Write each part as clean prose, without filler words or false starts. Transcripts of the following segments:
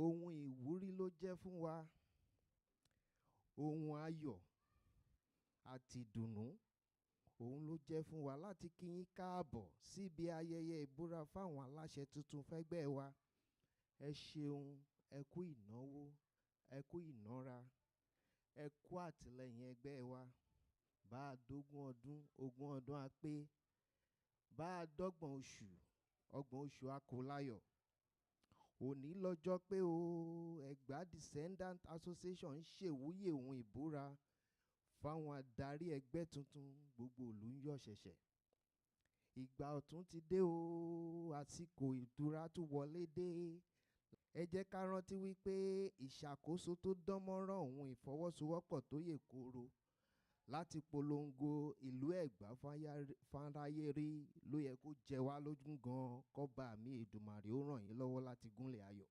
Ohun ìwúrí ló jẹ́ fún wa, ohun ayọ̀ àti ìdùnnú òun ló jẹ́ fún wa láti kí yín káàbọ̀ síbi ayẹyẹ ìbúra fáwọn aláṣẹ tuntun fẹ́gbẹ́ wa. Ẹ ṣeun, ẹ kú ìnáwó, ẹ kú ìnára, ẹ kú àtìlẹ́yìn ẹgbẹ́ wa. Bá a dógún ọdún, ogún ọdún á pé. Bá a dọ́gbọ̀n oṣù, ọgbọ̀n oṣù á kó láyọ̀. Òní lọ́jọ́ pé o, EGBA Descendants Association ń ṣèwúyè ohun ìbúra fáwọn adarí ẹgbẹ́ tuntun, gbogbo ìlú ń yọ̀ ṣẹ̀ṣẹ̀. Ìgbà ọ̀tún ti dé o, àsìkò ìtura tún wọlé dé. Ẹ jẹ́ ká rántí wípé ìṣàkóso tó dánmọ́rán òun ìfọwọ́sowọ́pọ̀ tó yè kooro láti polongo ìlú EGBA fáráyé rí ló yẹ kó jẹ wá lógún gan. Kọ́ba mi Èdùmàrè ó ràn yín lọ́wọ́ láti gúnlẹ̀ ayọ̀.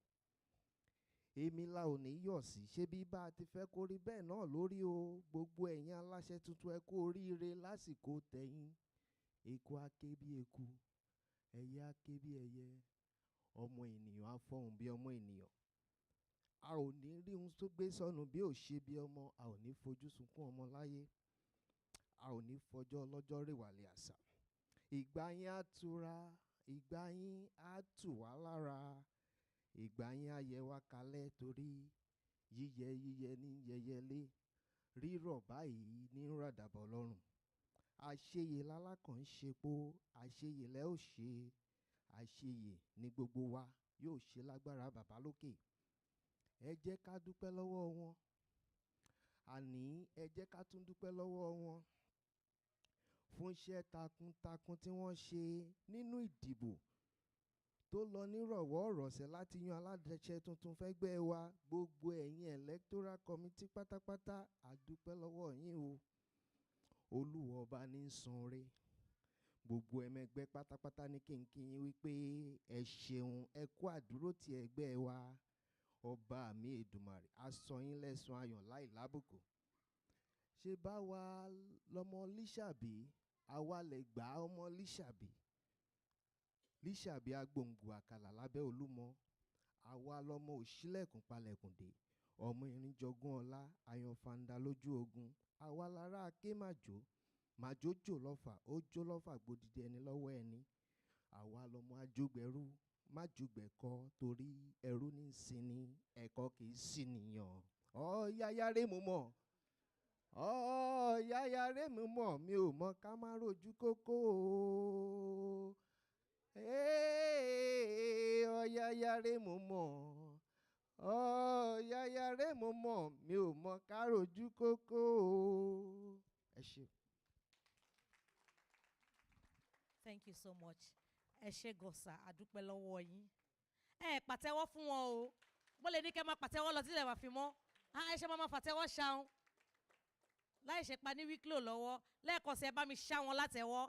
Èmi la ò ní yọ̀ sí, ṣé bí bá a ti fẹ́ kó rí bẹ́ẹ̀ náà lórí o. Gbogbo ẹ̀yin aláṣẹ tuntun ẹ kú oríire lásìkò tẹ̀yìn. Eku á ké bí eku, ẹyẹ á ké bí ẹyẹ, ọmọ ènìyàn á fọhùn bí ọmọ ènìyàn. A ò ní rí ohun tó gbé sọnù bí ò ṣe bí ọmọ, a ò ní fojú sunkún ọmọ láyé, a ò ní fọjọ́ ọlọ́jọ́ rèwàlẹ̀ àṣà. Ìgbà yín á tura, ìgbà yín á tù wá lára, ìgbà yín á yẹ wá kalẹ̀ torí yíyẹ yíyẹ ní yẹyẹlé, rírọ̀ báyìí ní ràdàbọ̀ lọ́rùn. Àṣeyè lálákàn ń ṣepo, àṣeyè lẹ́ ò ṣe, àṣeyè ní gbogbo wa yóò ṣe lágbára bàbá lókè. Ẹ jẹ́ ká dúpẹ́ lọ́wọ́ wọn, àní ẹ jẹ́ ká tún dúpẹ́ lọ́wọ́ wọn fún iṣẹ́ takuntakun tí wọ́n ṣe nínú ìdìbò tó lọ nírọ̀wọ́ ọ̀rọ̀sẹ̀ láti yan aláṣẹ tuntun fẹ́gbẹ́ wa. Gbogbo ẹ̀yin electoral committee pátápátá a dúpẹ́ lọ́wọ́ yín o. Olúwa ọba ní ń sanre. Gbogbo ẹmẹgbẹ́ pátápátá ní kí yín wípé ẹ ṣeun, ẹ kú àdúró ti ẹgbẹ́ wa. Ọba mi Èdùmàrè á sọ yín lẹ́san ayọ̀ láì lábùkù. Ṣé bá wa lọ́mọ Lísàbí, àwa lè gbà ọmọ Lísàbí. Lísàbí agbòǹgbò àkàlà lábẹ́ Olúmọ. Àwa lọ́mọ òṣìlẹ̀kùn palẹ̀kùn dé. Ọmọ erin jọgún ọlá, ayan fanda lójú ogun. Àwa lára ké màjò, màjò jò lọ́fà, ó jó lọ́fà gbòdìdì ẹni lọ́wọ́ ẹni. Àwa lọ́mọ ajógbẹ̀rú, májùgbẹ̀kọ torí ẹrú ní sinmi, ẹ̀kọ́ kì í sinìyàn. Ọ̀yáyá rè mú mọ̀, ọ̀yáyá rè mú mọ̀, mi ò mọ ká má rojú kókó o. Ọ̀yáyá rè mú mọ̀, ọ̀yáyá rè mú mọ̀, mi ò mọ ká rojú kókó o. Ẹ ṣé. Thank you so much. Ẹ ṣé gọ̀sà, a dúpẹ́ lọ́wọ́ yín. Ẹ pàtẹ́wọ́ fún wọn o. Mo lè ní kẹ́ máa pàtẹ́wọ́ lọ tílẹ̀ máa fi mọ́. Ẹ ṣe máa fàtẹ́wọ́ ṣaun. Láì ṣe pa ní wíkìlò lọ́wọ́. Lẹ́ẹ̀kan sí ẹ bá mi ṣá wọn látẹ́wọ́.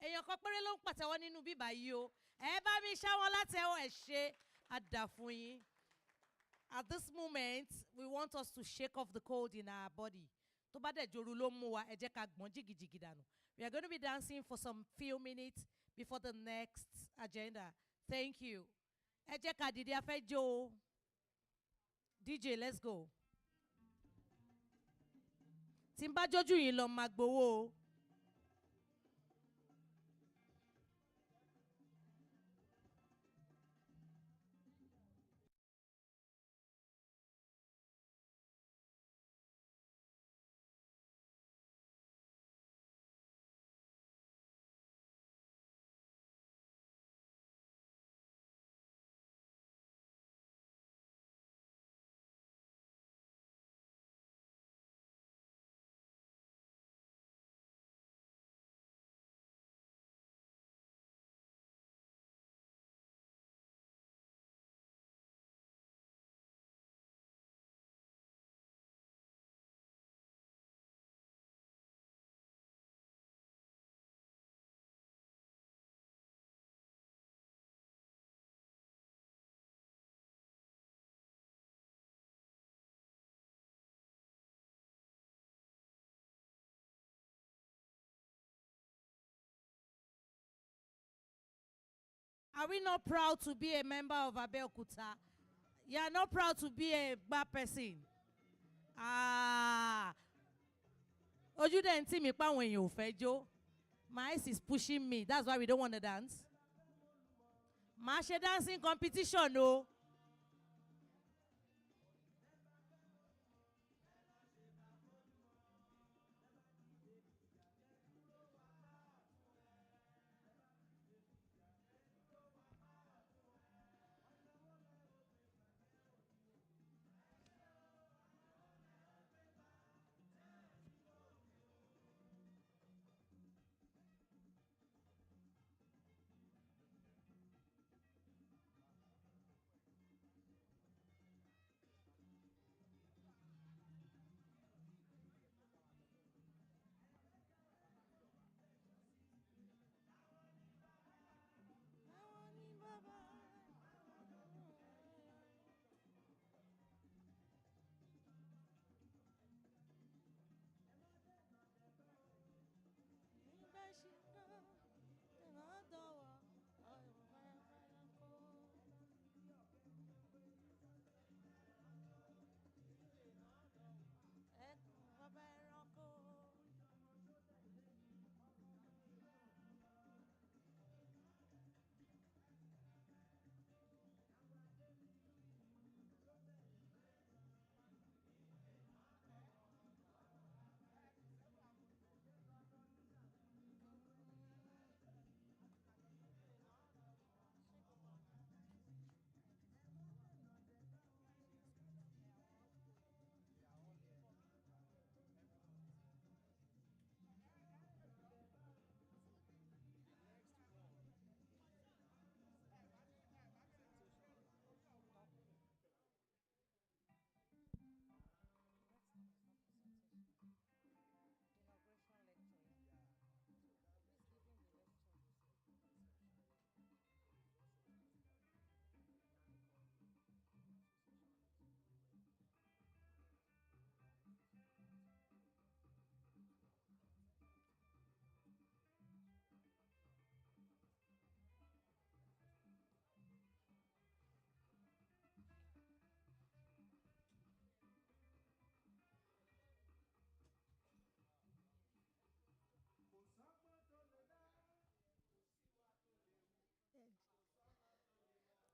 Èèyàn kan péré ló ń pàtẹ́wọ́ nínú bíbá yìí o. Ẹ bá mi ṣá wọn látẹ́wọ́, ẹ ṣé, a dà fún yín. At this moment, we want us to shake off the cold in our body. Tó bá dẹ̀ joru ló mú wa, ẹ jẹ́ ká gbọ̀n jìgìjìgì dànù. We are going to be dancing for some few minutes before the next agenda. Thank you. Ẹ jẹ́ ká dìde a fẹ́ jó. DJ, let's go. Tí n bá jójú yín lọ máa gbowó. Are we not proud to be a member of Abeokuta? You are not proud to be a bad person. Ojú dẹ̀ ń tì mí páwọn èèyàn ò fẹ́ jó. My eyes is pushing me. That's why we don't want to dance. Màá ṣe dancing competition o.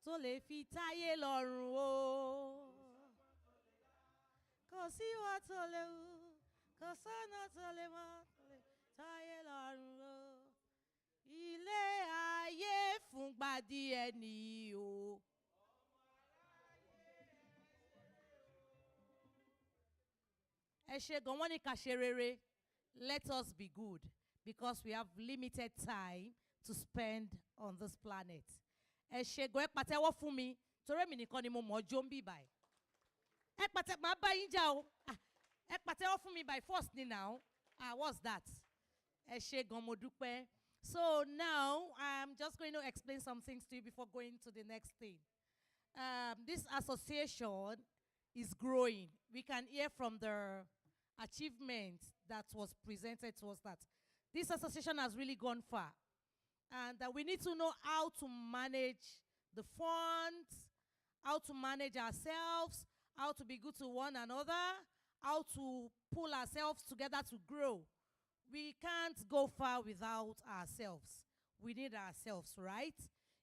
Tó lè fi táyé lọ́rùn o. Kò sí wa tó lè wù, kò sọ́nà tó lè mọ́, tó lè táyé lọ́rùn o. Ilé ayé fúngbà díẹ̀ ni o. Ẹ ṣé gan, wọ́n ní ká ṣe rere. Let us be good because we have limited time to spend on this planet. Ẹ ṣé gan, ẹ pàtẹ́wọ́ fún mi torí èmi nìkan ni mo mọ̀ jó ń bì báyìí. Ẹ pàtẹ́ máa bá yín jà o. Ẹ pàtẹ́wọ́ fún mi by force ni now. What's that? Ẹ ṣé gan, mo dúpẹ́. So now I'm just going to explain some things to you before going to the next thing. This association is growing. We can hear from the achievement that was presented to us that this association has really gone far. And that we need to know how to manage the funds, how to manage ourselves, how to be good to one another, how to pull ourselves together to grow. We can't go far without ourselves. We need ourselves, right?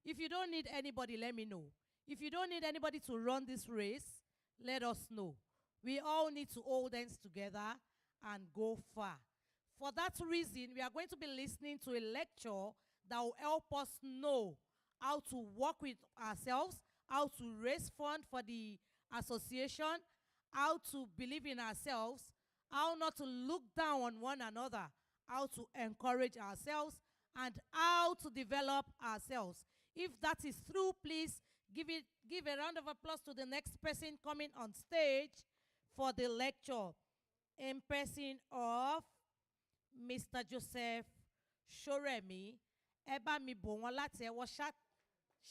If you don't need anybody, let me know. If you don't need anybody to run this race, let us know. We all need to hold hands together and go far. For that reason, we are going to be listening to a lecture that will help us know how to work with ourselves, how to raise funds for the association, how to believe in ourselves, how not to look down on one another, how to encourage ourselves, and how to develop ourselves. If that is true, please give a round of applause to the next person coming on stage for the lecture, in person of Mr. Joseph Shoremi. Ẹ bá mi bò wọ́n láti ẹwọ́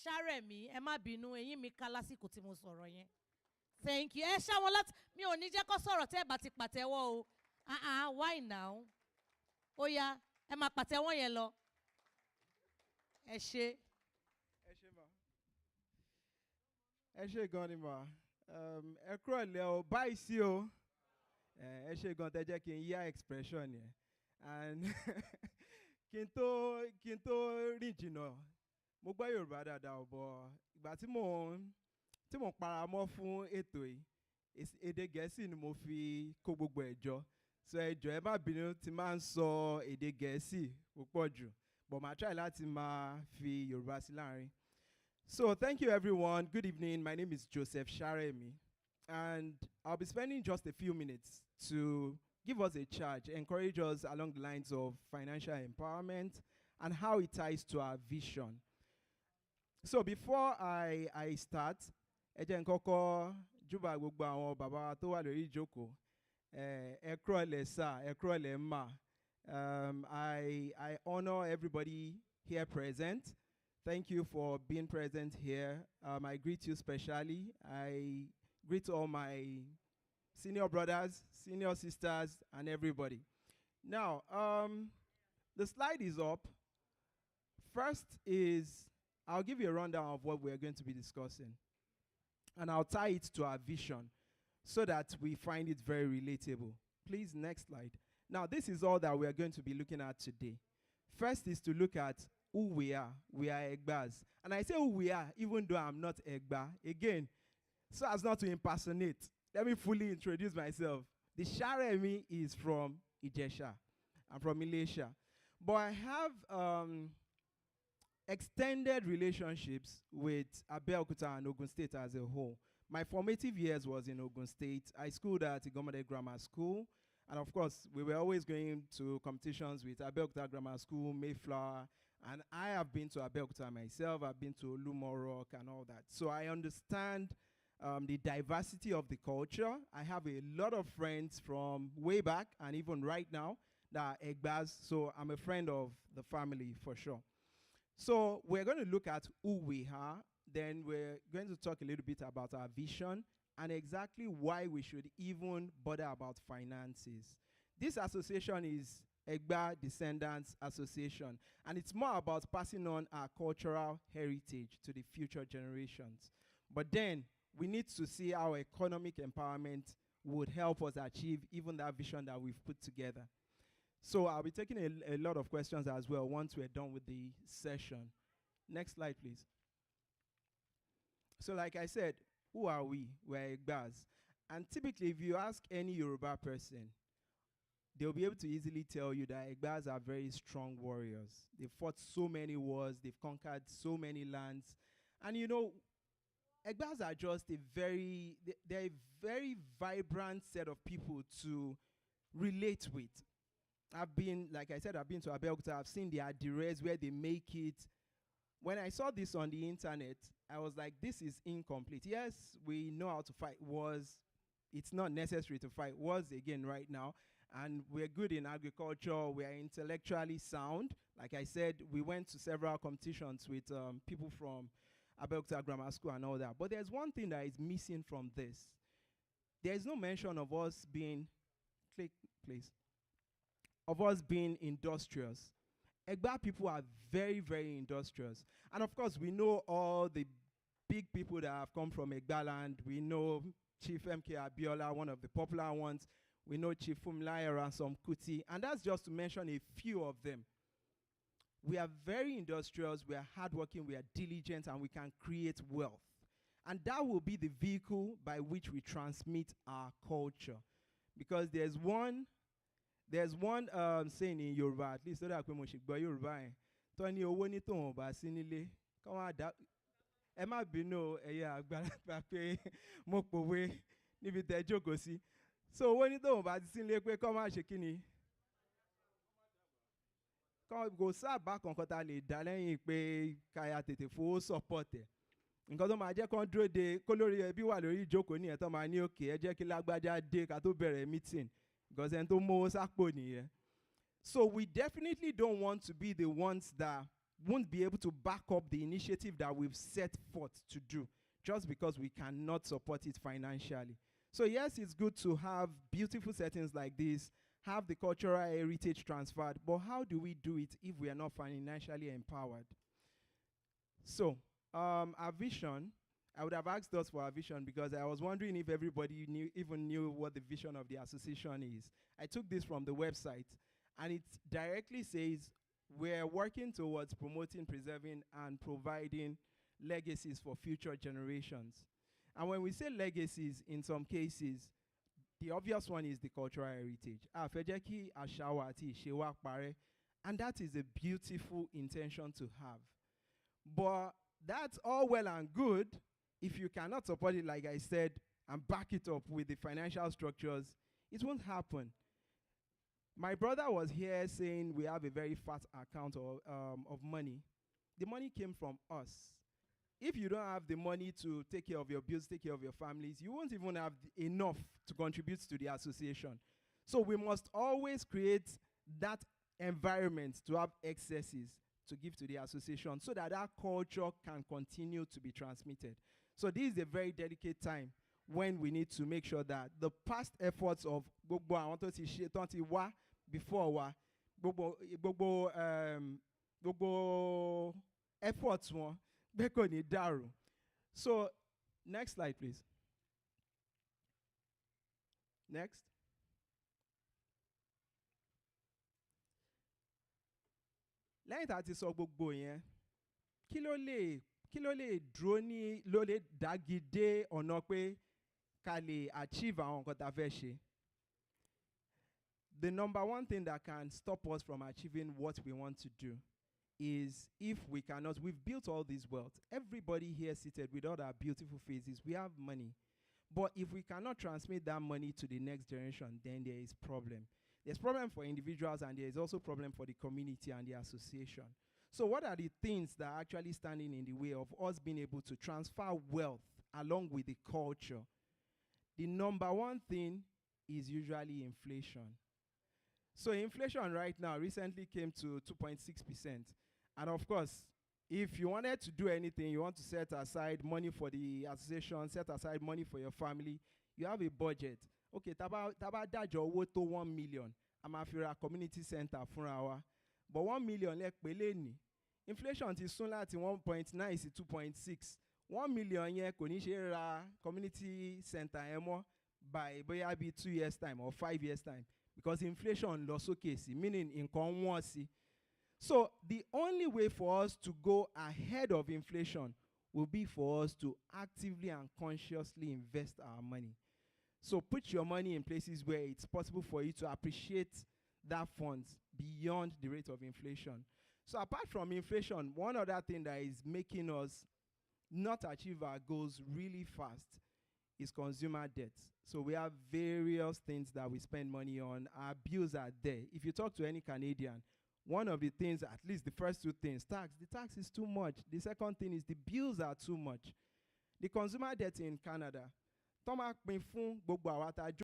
Ṣárẹ̀mí, ẹ má bínú, eyín mi ká lásìkò tí mo sọ̀rọ̀ yẹn. Thank you. Ẹ ṣá wọn láti, mi ò ní jẹ́ kó sọ̀rọ̀ tẹ́ ẹ bá ti pàtẹ́wọ́ o. Why now? Ó yá, ẹ máa pàtẹ́wọ́ yẹn lọ. Ẹ ṣé. Ẹ ṣé ẹ ṣé gan ni mà. Ẹ kúrò lẹ́ o, báyìí sí o. Ẹ ṣé gan tẹ́ jẹ́ kí n yá expression yẹn. And kí n tó rìn jìnnà, mo gbọ́ Yorùbá dáadáa o, but ìgbà tí mò ń paramọ́ fún ètò yìí, èdè Gẹ̀ẹ́sì ni mo fi kó gbogbo ẹ̀ jọ. So ẹ jọ̀ọ́ ẹ má bínú tí máa ń sọ èdè Gẹ̀ẹ́sì púpọ̀ jù, but màá try láti máa fi Yorùbá sí láàrin. So thank you everyone. Good evening. My name is Joseph Sharemi, and I'll be spending just a few minutes to give us a charge, encourage us along the lines of financial empowerment and how it ties to our vision. So before I start, ẹ jẹ́ n kọ́kọ́ júbà gbogbo àwọn bàbá tó wà lórí ìjókòó. Ẹ kúrọ̀lẹ́ sà, ẹ kúrọ̀lẹ́ mà. I honor everybody here present. Thank you for being present here. I greet you specially. I greet all my senior brothers, senior sisters, and everybody. Now, the slide is up. First is, I'll give you a rundown of what we're going to be discussing. And I'll tie it to our vision so that we find it very relatable. Please, next slide. Now, this is all that we're going to be looking at today. First is to look at who we are. We are EGBAs. And I say who we are, even though I'm not EGBA. Again, so as not to impersonate, let me fully introduce myself. The Sharemi is from Ijesha. I'm from Malaysia. But I have extended relationships with Abeokuta and Ogun State as a whole. My formative years was in Ogun State. I schooled at EGBA Grammar School. And of course, we were always going to competitions with Abeokuta Grammar School, Mayflower. And I have been to Abeokuta myself. I've been to Olumorok and all that. So I understand the diversity of the culture. I have a lot of friends from way back and even right now that are EGBAs. So I'm a friend of the family for sure. So we're going to look at who we are. Then we're going to talk a little bit about our vision and exactly why we should even bother about finances. This association is EGBA Descendants Association, and it's more about passing on our cultural heritage to the future generations. But then we need to see how economic empowerment would help us achieve even that vision that we've put together. So I'll be taking a lot of questions as well once we're done with the session. Next slide, please. So like I said, who are we? We're EGBAs. And typically, if you ask any Yoruba person, they'll be able to easily tell you that EGBAs are very strong warriors. They've fought so many wars. They've conquered so many lands. And you know, EGBAs are just they're a very vibrant set of people to relate with. Like I said, I've been to Abeokuta. I've seen the adires where they make it. When I saw this on the internet, I was like, this is incomplete. Yes, we know how to fight wars. It's not necessary to fight wars again right now. And we're good in agriculture. We're intellectually sound. Like I said, we went to several competitions with people from Abeokuta Grammar School and all that. But there's one thing that is missing from this. There is no mention of us being, click please, of us being industrious. EGBA people are very, very industrious. And of course, we know all the big people that have come from EGBA land. We know Chief MK Abiola, one of the popular ones. We know Chief Funmilayo Ransom Kuti. And that's just to mention a few of them. We are very industrious, we are hardworking, we are diligent, and we can create wealth. And that will be the vehicle by which we transmit our culture. Because there's one saying in Yoruba, at least so that we should go Yoruba. Tony owo ni ton ba sinile. Come on, ẹ má bínú ẹ̀yà àgbàlagbà pé mo pòwe níbi tẹ́ jókòó sí. So owó ní tóun bá ti sínlé pé kọ́ máa ṣe kí ni? Kò sábà kankan ta lè dá lẹ́yìn pé káyà tètè fowó support ẹ̀. Nǹkan tó máa jẹ́ kán dúró de kó lórí ẹbí wà lórí ìjókòó nìyẹn tó máa ní òkè ẹ jẹ́ kí lágbájá dé ká tó bẹ̀rẹ̀ meeting. Because ẹni tó mówó sápò nìyẹn. So we definitely don't want to be the ones that won't be able to back up the initiative that we've set forth to do just because we cannot support it financially. So yes, it's good to have beautiful settings like this, have the cultural heritage transferred, but how do we do it if we are not financially empowered? So our vision, I would have asked us for our vision because I was wondering if everybody even knew what the vision of the association is. I took this from the website, and it directly says we're working towards promoting, preserving, and providing legacies for future generations. And when we say legacies, in some cases, the obvious one is the cultural heritage. And that is a beautiful intention to have. But that's all well and good if you cannot support it, like I said, and back it up with the financial structures. It won't happen. My brother was here saying we have a very fat account of money. The money came from us. If you don't have the money to take care of your bills, take care of your families, you won't even have enough to contribute to the association. So we must always create that environment to have excesses to give to the association so that that culture can continue to be transmitted. So this is a very delicate time when we need to make sure that the past efforts of gbogbo àwọn tó ti ṣe tán ti wá before wa gbogbo efforts wọn pé kò ní dàrú. So next slide please. Next. Lẹ́yìn tá a ti sọ gbogbo yẹn, kí ló lè dúró ní ló lè dágídé ọ̀nà pé ká lè achieve àwọn nǹkan tá a fẹ́ ṣe. The number one thing that can stop us from achieving what we want to do is if we cannot, we've built all this wealth. Everybody here seated with all our beautiful faces, we have money. But if we cannot transmit that money to the next generation, then there is problem. There's problem for individuals, and there is also problem for the community and the association. So what are the things that are actually standing in the way of us being able to transfer wealth along with the culture? The number one thing is usually inflation. So inflation right now recently came to 2.6%. And of course, if you wanted to do anything, you want to set aside money for the association, set aside money for your family, you have a budget. Okay, taba dajo owó tó 1 million, I'm after a community center fúnra wa. But 1 million lek pele ni. Inflation ti sún láti 1.9 sí 2.6. 1 million yẹn kò ní ṣe ra community center yẹn mọ́ by bóyá bí 2 years time or 5 years time, because inflation lọ sókè sí, meaning nǹkan wọ́n sí. So the only way for us to go ahead of inflation will be for us to actively and consciously invest our money. So put your money in places where it's possible for you to appreciate that funds beyond the rate of inflation. So apart from inflation, one other thing that is making us not achieve our goals really fast is consumer debt. So we have various things that we spend money on. Our bills are there. If you talk to any Canadian, one of the things, at least the first two things, tax. The tax is too much. The second thing is the bills are too much. The consumer debt in Canada, Thomas pin fún gbogbo àwa tá